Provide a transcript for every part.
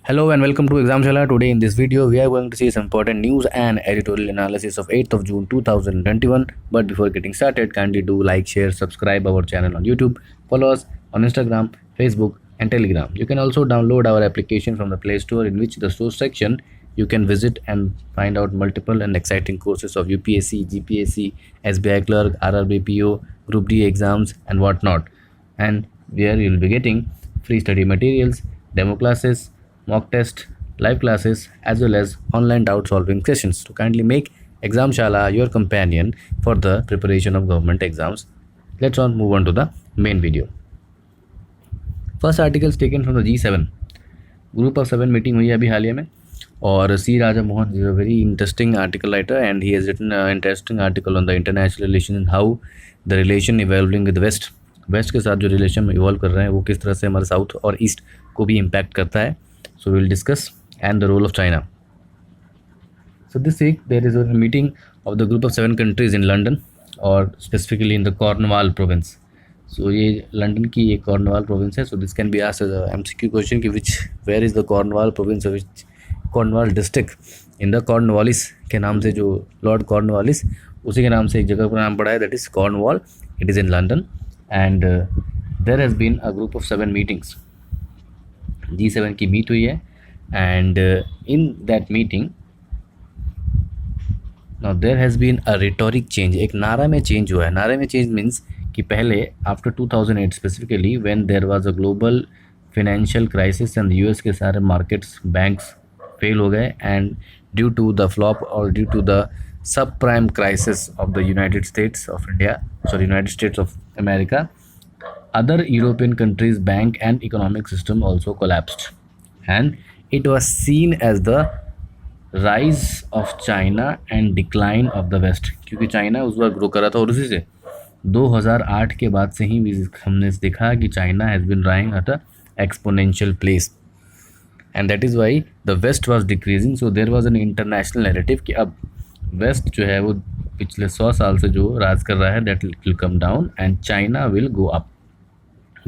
Hello and welcome to Examshala. Today in this video we are going to see some important news and editorial analysis of 8th of June 2021. But before getting started, kindly do like, share, subscribe our channel on YouTube, follow us on Instagram, Facebook and Telegram. You can also download our application from the Play Store, in which the source section you can visit and find out multiple and exciting courses of UPSC, GPSC, SBI Clerk, RRBPO, Group D exams and whatnot. And where you'll be getting free study materials, demo classes, mock test, live classes, as well as online doubt solving sessions to kindly make Exam Shala your companion for the preparation of government exams. Let's on move on to the main video. First article is taken from the G7 group of 7 meeting हुई है अभी हालिया में, और C Raja Mohan is a very interesting article writer and he has written an interesting article on the international relations and how the relation evolving with West. West के साथ जो relation evolve कर रहे हैं वो किस तरह से हमारे साउथ और ईस्ट को भी इम्पैक्ट करता है. So we will discuss and the role of China. So this week there is a meeting of the group of 7 countries in London, or specifically in the Cornwall province. So ये London की एक Cornwall province है. So this can be asked as a MCQ question कि where is the Cornwall province, which Cornwall district in the Cornwallis के नाम से, जो Lord Cornwallis उसी के नाम से एक जगह का नाम पड़ा है, that is Cornwall. It is in London and there has been a group of 7 meetings. G7 की मीट हुई है and in that meeting now there has been a rhetoric change. एक नारा में चेंज हुआ है. नारे में चेंज मीन्स कि पहले after 2008 specifically when there was a global financial crisis and US के सारे मार्केट्स बैंक्स फेल हो गए and due to the flop और due to the subprime crisis of the United States of America, other European countries' bank and economic system also collapsed, and it was seen as the rise of China and decline of the West. क्योंकि China उस बार grow कर रहा था और उसी से 2008 के बाद से ही हमने देखा कि China has bin rising at a exponential place and that is why the West was decreasing. So there was an international narrative कि अब वेस्ट जो है वो पिछले 100 साल से जो राज कर रहा है that will come down and China will go up.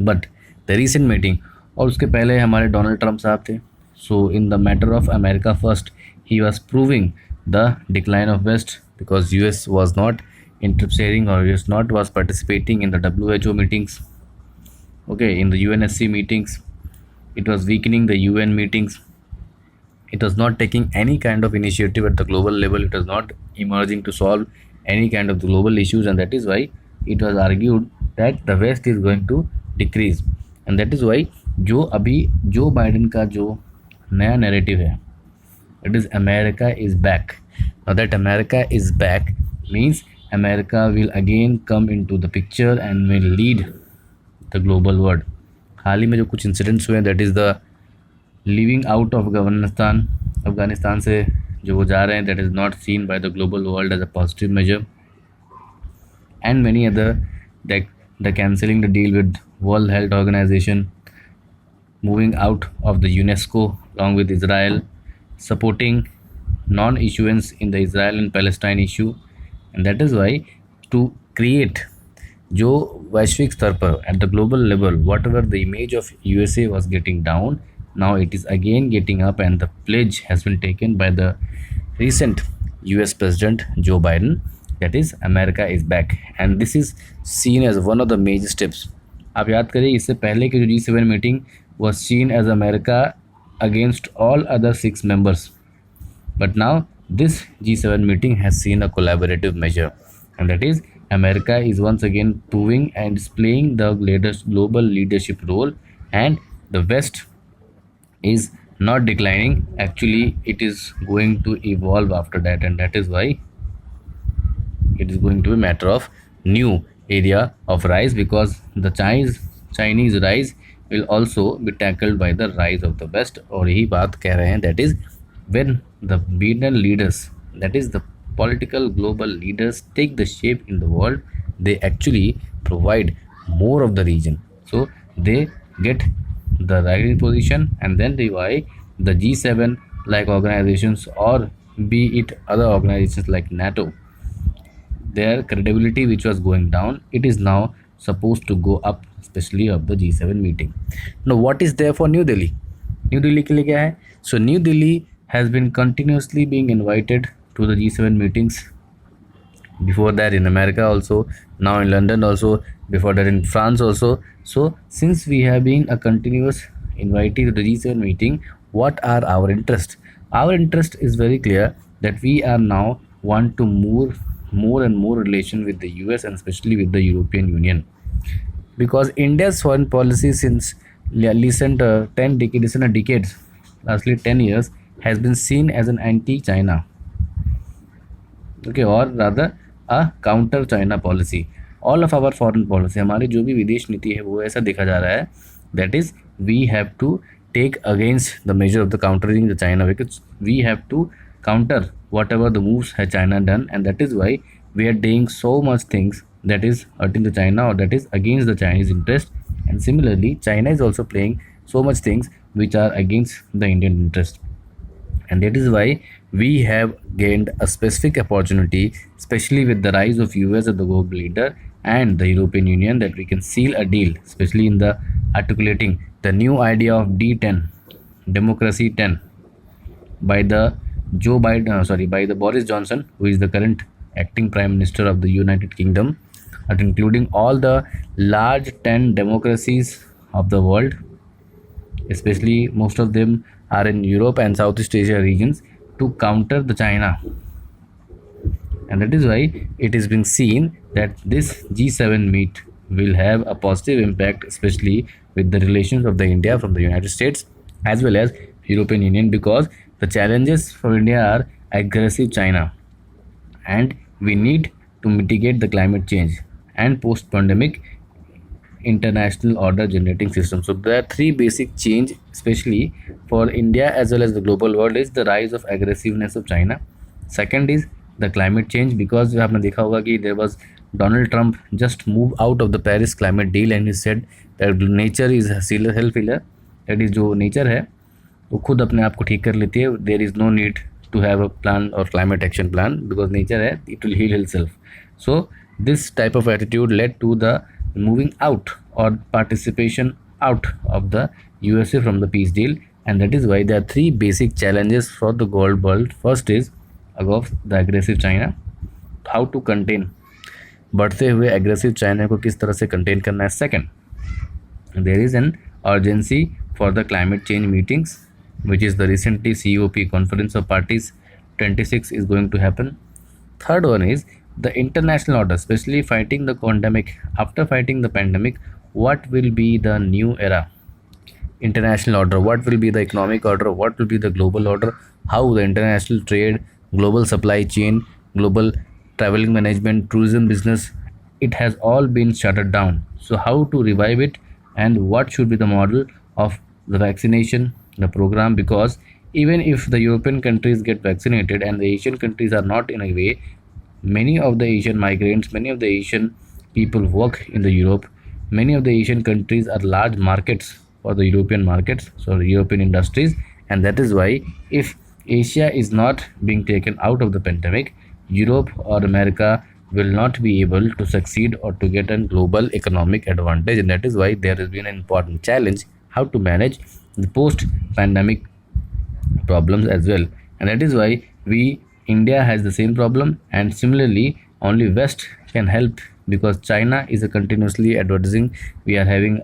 But the recent meeting, और उसके पहले हमारे डोनाल्ड ट्रंप साहब थे. So in the matter of America first he was proving the decline of West because US was not interfering और US not was participating in the WHO meetings, okay, in the UNSC meetings. It was weakening the UN meetings. It was not taking any kind of initiative at the global level. It was not emerging to solve any kind of the global issues, and that is why it was argued that the West is going to decrease. And that is why जो अभी Joe Biden का जो नया narrative है, it is America is back. Now that America is back means America will again come into the picture and will lead the global world. हाल ही में जो कुछ incidents हुए, that is the living out of Afghanistan से जो वो जा रहे हैं, that is not seen by the global world as a positive measure and many other, the cancelling the deal with World Health Organization, moving out of the UNESCO along with Israel, supporting non issuance in the Israel and Palestine issue. And that is why to create जो वैश्विक स्तर पर at the global level whatever the image of USA was getting down, now it is again getting up and the pledge has been taken by the recent US President Joe Biden, that is America is back, and this is seen as one of the major steps. आप याद करिए इससे पहले की जो G7 meeting was seen as America against all other 6 members, but now this G7 meeting has seen a collaborative measure, and that is America is once again proving and displaying the latest global leadership role, and the West is not declining. Actually it is going to evolve after that, and that is why it is going to be a matter of new area of rise, because the Chinese rise will also be tackled by the rise of the West. और यही बात कह रहे हैं, that is when the bigger leaders, that is the political global leaders take the shape in the world, they actually provide more of the region, so they get the right position, and then why the G7 like organizations, or be it other organizations like NATO, their credibility which was going down, it is now supposed to go up, especially of the G7 meeting. Now what is there for New Delhi? New Delhi के लिए क्या है? So New Delhi has been continuously being invited to the G7 meetings, before that in America also, now in London also, before that in France also. So since we have been a continuous invitee to the G7 meeting, what are our interests? Our interest is very clear that we are now want to move more and more relation with the US and especially with the European Union, because India's foreign policy since recent 10 decades, lastly 10 years, has been seen as an anti-China, okay, और rather a counter China policy. All of our foreign policy, हमारी जो भी विदेश नीति है वो ऐसा देखा जा रहा है that is we have to take against the major of the countering the China, because we have to counter whatever the moves है China done, and that is why we are doing so much things that is hurting the China or that is against the Chinese interest. And similarly China is also playing so much things which are against the Indian interest, and that is why we have gained a specific opportunity, especially with the rise of US as the global leader and the European Union, that we can seal a deal, especially in the articulating the new idea of D10, democracy 10, by the by the Boris Johnson, who is the current acting prime minister of the United Kingdom, at including all the large 10 democracies of the world, especially most of them are in Europe and Southeast Asia regions, to counter the China. And that is why it is being seen that this G7 meet will have a positive impact, especially with the relations of the India from the United States as well as European Union, because the challenges for India are aggressive China, and we need to mitigate the climate change and post-pandemic international order generating system. So there are three basic change, especially for India as well as the global world, is the rise of aggressiveness of China. Second is the climate change, because आपने देखा होगा कि there was Donald Trump just moved out of the Paris climate deal and he said that nature is a self healer, that is जो nature है वो खुद अपने आप को ठीक कर लेती है. There is no need to have a plan or climate action plan because nature है, it will heal itself. So this type of attitude led to the moving out or participation out of the USA from the peace deal, and that is why there are three basic challenges for the global world. First is of the aggressive China, how to contain बढ़ते हुए aggressive China को किस तरह से contain करना है. Second, there is an urgency for the climate change meetings, which is the recently COP Conference of Parties 26 is going to happen. Third one is the international order, especially fighting the pandemic. After fighting the pandemic, what will be the new era? International order, what will be the economic order, what will be the global order, how the international trade, global supply chain, global traveling management, tourism business, it has all been shuttered down. So how to revive it, and what should be the model of the vaccination, the program, because even if the European countries get vaccinated and the Asian countries are not, in a way, many of the Asian migrants, many of the Asian people work in the Europe, many of the Asian countries are large markets for the European markets, so European industries, and that is why if Asia is not being taken out of the pandemic, Europe or America will not be able to succeed or to get a global economic advantage, and that is why there has been an important challenge how to manage the post pandemic problems as well. And that is why India has the same problem, and similarly only West can help, because China is a continuously advertising. We are having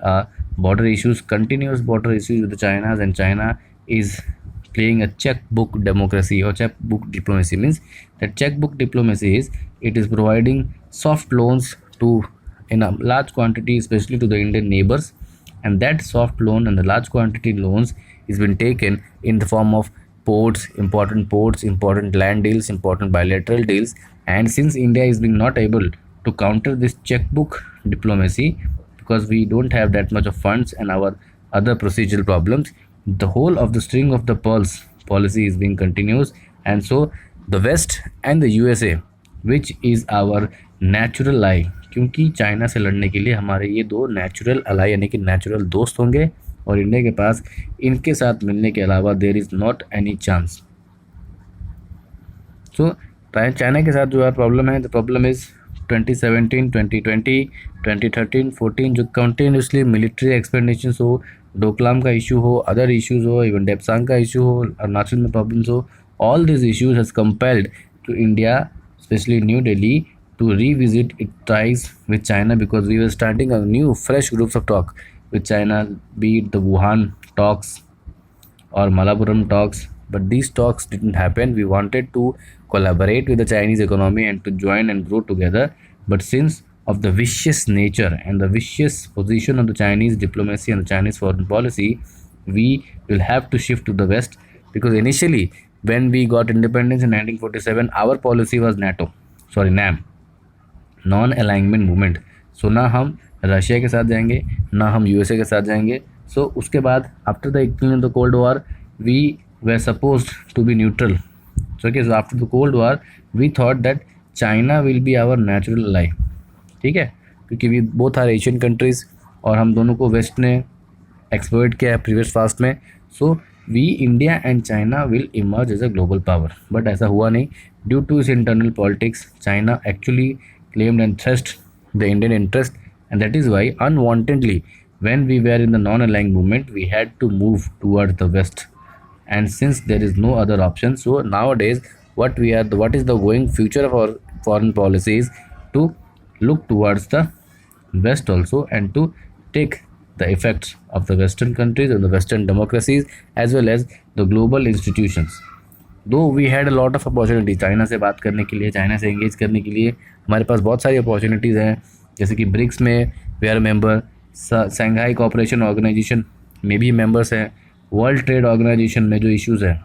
continuous border issues with the China, and China is playing a checkbook democracy, or checkbook diplomacy. Means that checkbook diplomacy is, it is providing soft loans to in a large quantity, especially to the Indian neighbors, and that soft loan and the large quantity loans is been taken in the form of ports, important land deals, important bilateral deals. And since India is being not able to counter this checkbook diplomacy, because we don't have that much of funds and our other procedural problems, the whole of the string of the pearls policy is being continuous. And so the West and the USA, which is our natural ally, क्योंकि China से लड़ने के लिए हमारे ये दो natural ally यानी कि नेचुरल दोस्त होंगे, और इंडिया के पास इनके साथ मिलने के अलावा there is not any chance. So China के साथ जो है प्रॉब्लम है, द प्रॉब्लम इज़ 2017, 2020, 2013, 14 जो कंटिन्यूसली मिलिट्री एक्सपेंडिचर्स हो, डोकलाम का इशू हो, अदर इश्यूज हो, इवन डेप्सांग का इशू हो, अरुणाचल में प्रॉब्लम्स हो, all these issues has compelled to India, especially New Delhi, to revisit its ties with China, because we were starting a new fresh groups of talk with China, be it the Wuhan talks or Malapuram talks. But these talks didn't happen. We wanted to collaborate with the Chinese economy and to join and grow together. But since of the vicious nature and the vicious position of the Chinese diplomacy and the Chinese foreign policy, we will have to shift to the West, because initially when we got independence in 1947, our policy was NATO, sorry, NAM, non alignment movement. So ना हम Russia के साथ जाएंगे, ना हम USA के साथ जाएंगे। सो उसके बाद after the experience of the cold war we were suppose to be neutral. So okay, so after the cold war we thought that China will be our natural ally, ठीक है, क्योंकि we both are Asian countries और हम दोनों को waste ने exploit किया है प्रीवियस पास्ट में। So we India and China will emerge as a global power. But ऐसा हुआ नहीं, ड्यू टू इस internal politics China actually claimed and thrust the Indian interest, and that is why unwantedly when we were in the non-aligned movement we had to move towards the west, and since there is no other option, so nowadays what is the going future of our foreign policy is to look towards the west also, and to take the effects of the western countries and the western democracies as well as the global institutions. Though we had a lot of opportunity, China से बात करने के लिए, China से engage करने के लिए हमारे पास बहुत सारी अपॉर्चुनिटीज़ हैं, जैसे कि ब्रिक्स में we are member, Shanghai Cooperation Organization में भी मेंबर्स हैं, वर्ल्ड ट्रेड ऑर्गेनाइजेशन में जो इश्यूज़ हैं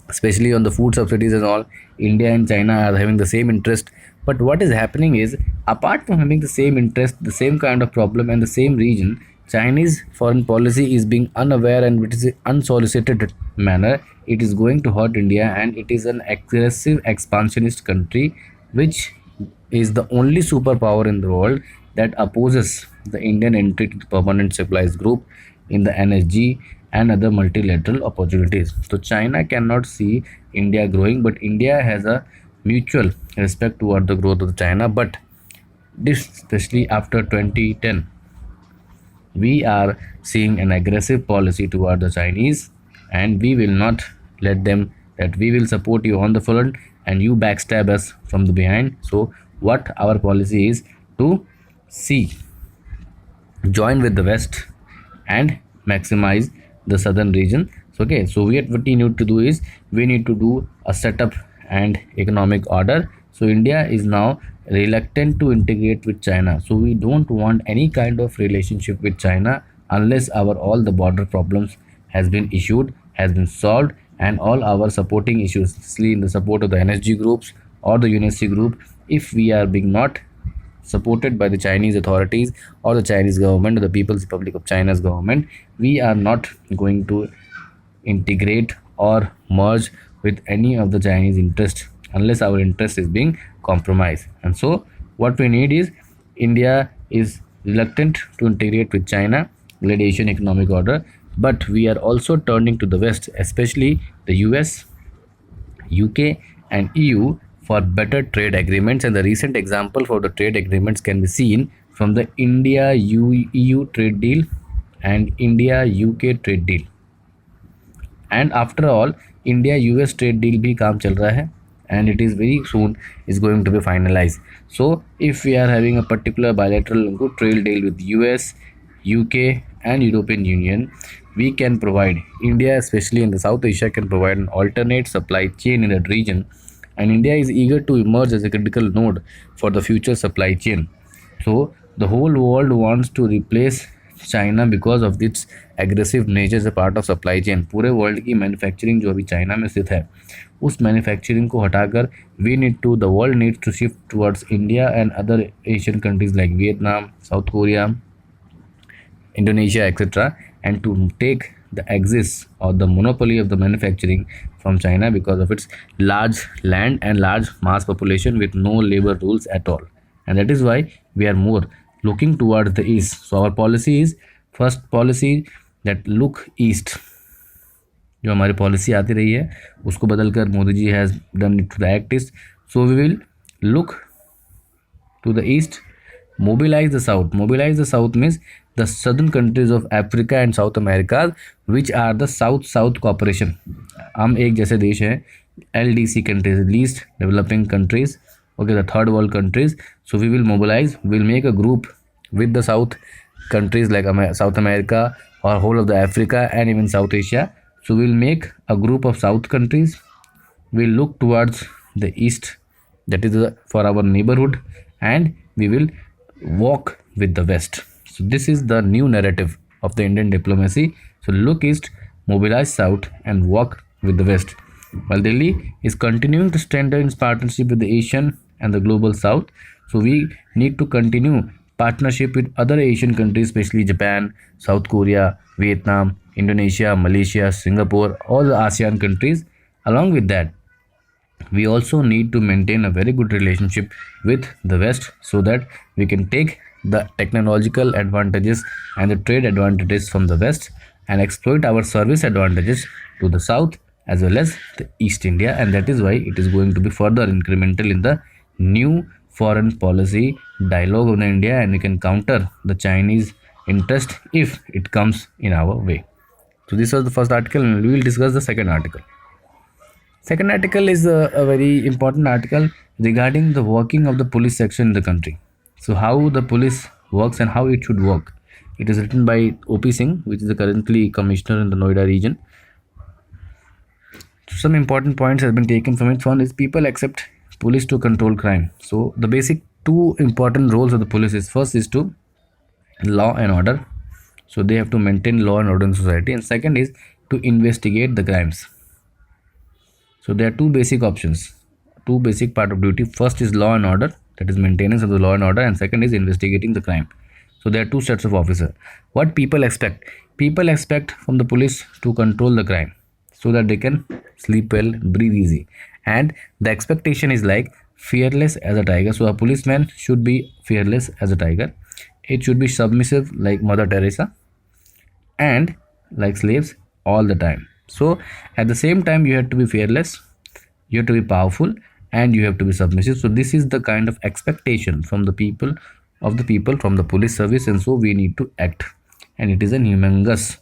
especially on the food subsidies and all, India and China are having the same interest. But what is happening is, apart from having the same interest, the same kind of problem and the same region, Chinese foreign policy is being unaware and it is unsolicited manner. It is going to hurt India, and it is an aggressive expansionist country which is the only superpower in the world that opposes the Indian entry to the permanent civilized group in the NSG and other multilateral opportunities. So China cannot see India growing, but India has a mutual respect toward the growth of China. But this, especially after 2010, we are seeing an aggressive policy toward the Chinese, and we will not let them, that we will support you on the front and you backstab us from the behind. So what our policy is to see, join with the West and maximize the southern region. So okay, so what we need to do is we need to do a setup and economic order. So India is now reluctant to integrate with China, so we don't want any kind of relationship with China unless our all the border problems has been issued, has been solved, and all our supporting issues, especially in the support of the NSG groups or the UNSC group, if we are being not supported by the Chinese authorities or the Chinese government or the People's Republic of China's government, we are not going to integrate or merge with any of the Chinese interest unless our interest is being compromised. And so what we need is, India is reluctant to integrate with China, led Asian economic order, but we are also turning to the West, especially the US, UK and EU for better trade agreements. And the recent example for the trade agreements can be seen from the India EU trade deal and India UK trade deal. And after all, India US trade deal भी काम चल रहा है, and it is very soon is going to be finalized. So if we are having a particular bilateral good trade deal with US, UK and European Union, we can provide, India especially in the South Asia can provide an alternate supply chain in that region, and India is eager to emerge as a critical node for the future supply chain. So the whole world wants to replace China because of its aggressive nature as a part of supply chain. पूरे world की manufacturing जो अभी China में स्थित है, उस manufacturing को हटाकर we need to, the world needs to shift towards India and other Asian countries like Vietnam, South Korea, Indonesia, etc., and to take the axis or the monopoly of the manufacturing from China because of its large land and large mass population with no labor rules at all. And that is why we are more looking towards the east. So our policy is, first policy that look east. जो हमारी policy आती रही है उसको बदलकर Modi ji has done it to the act is, so we will look To the east, mobilize the south. Mobilize the south means the southern countries of Africa and South America, which are the South cooperation. हम एक जैसे देश हैं, LDC countries, least developing countries, okay, the third world countries. So we will mobilize, we'll make a group with the South countries like South America or whole of the Africa and even South Asia. So we'll make a group of South countries. We'll look towards the east, that is for our neighborhood, and we will walk with the west. So this is the new narrative of the Indian diplomacy. So look east, mobilize south, and walk with the west. While Delhi is continuing to strengthen its partnership with the Asian and the global south, so we need to continue partnership with other Asian countries, especially Japan, South Korea, Vietnam, Indonesia, Malaysia, Singapore, all the ASEAN countries. Along with that, we also need to maintain a very good relationship with the West so that we can take the technological advantages and the trade advantages from the West and exploit our service advantages to the South as well as the East India, and that is why it is going to be further incremental in the new foreign policy dialogue of the India, and we can counter the Chinese interest if it comes in our way. So this was the first article, and we will discuss the second article. Second article is a very important article regarding the working of the police section in the country. So how the police works and how it should work. It is written by O.P. Singh, which is the currently commissioner in the Noida region. Some important points have been taken from it. One is people accept police to control crime. So the basic two important roles of the police is, first is to law and order. So they have to maintain law and order in society, and second is to investigate the crimes. So there are two basic options, two basic part of duty. First is law and order, that is maintenance of the law and order, and second is investigating the crime. So there are two sets of officer. What people expect? People expect from the police to control the crime so that they can sleep well, breathe easy. And the expectation is like fearless as a tiger. So a policeman should be fearless as a tiger. It should be submissive like Mother Teresa and like slaves all the time. So at the same time, you have to be fearless, you have to be powerful, and you have to be submissive. So this is the kind of expectation from the people from the police service, and so we need to act, and it is a humongous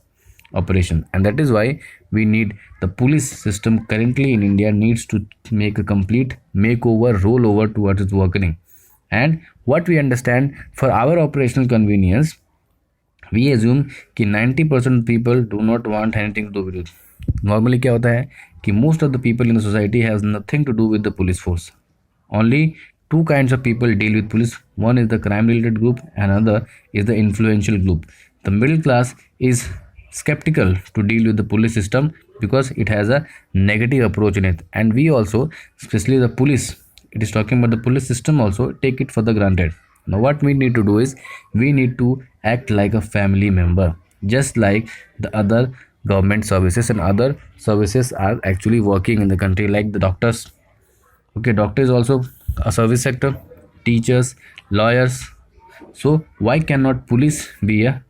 operation, and that is why we need the police system currently in India needs to make a complete makeover, rollover towards its working. And what we understand, for our operational convenience, we assume कि 90% people do not want anything to do with it. Normally क्या होता है कि most of the people in the society has nothing to do with the police force. Only two kinds of people deal with police. One is the crime related group, and another is the influential group. The middle class is skeptical to deal with the police system because it has a negative approach in it, and we also, especially the police, it is talking about the police system also, take it for the granted. Now what we need to do is we need to act like a family member, just like the other government services and other services are actually working in the country, like the doctors. Okay, doctor is also a service sector, teachers, lawyers. So why cannot police be a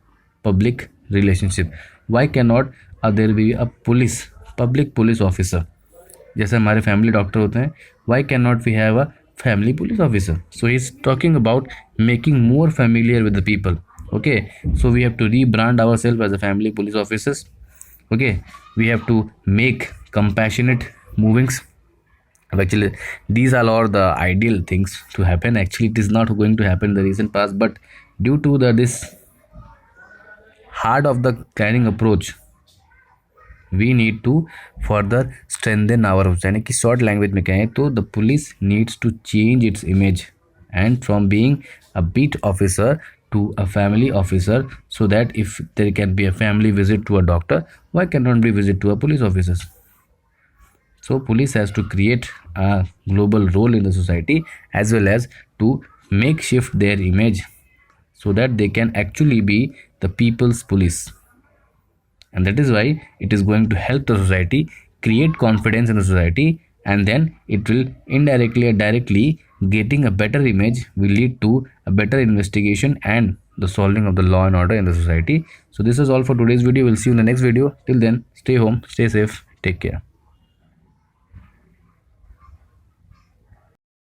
public relationship? Why cannot there be a police, public police officer? जैसे हमारे family doctor होते हैं, why cannot we have a family police officer? So he's talking about making more familiar with the people. Okay, so we have to rebrand ourselves as a family police officers. Okay, we have to make compassionate movings. Actually, these are all the ideal things to happen. Actually, it is not going to happen in the recent past, but due to this hard of the planning approach, we need to further strengthen our, यानी कि short language में कहें तो the police needs to change its image and from being a beat officer to a family officer, so that if there can be a family visit to a doctor, why cannot be visit to a police officers? So police has to create a global role in the society as well as to make shift their image so that they can actually be the people's police. And that is why it is going to help the society create confidence in the society, and then it will indirectly or directly getting a better image will lead to a better investigation and the solving of the law and order in the society. So this is all for today's video. We'll see you in the next video. Till then, stay home, stay safe, take care.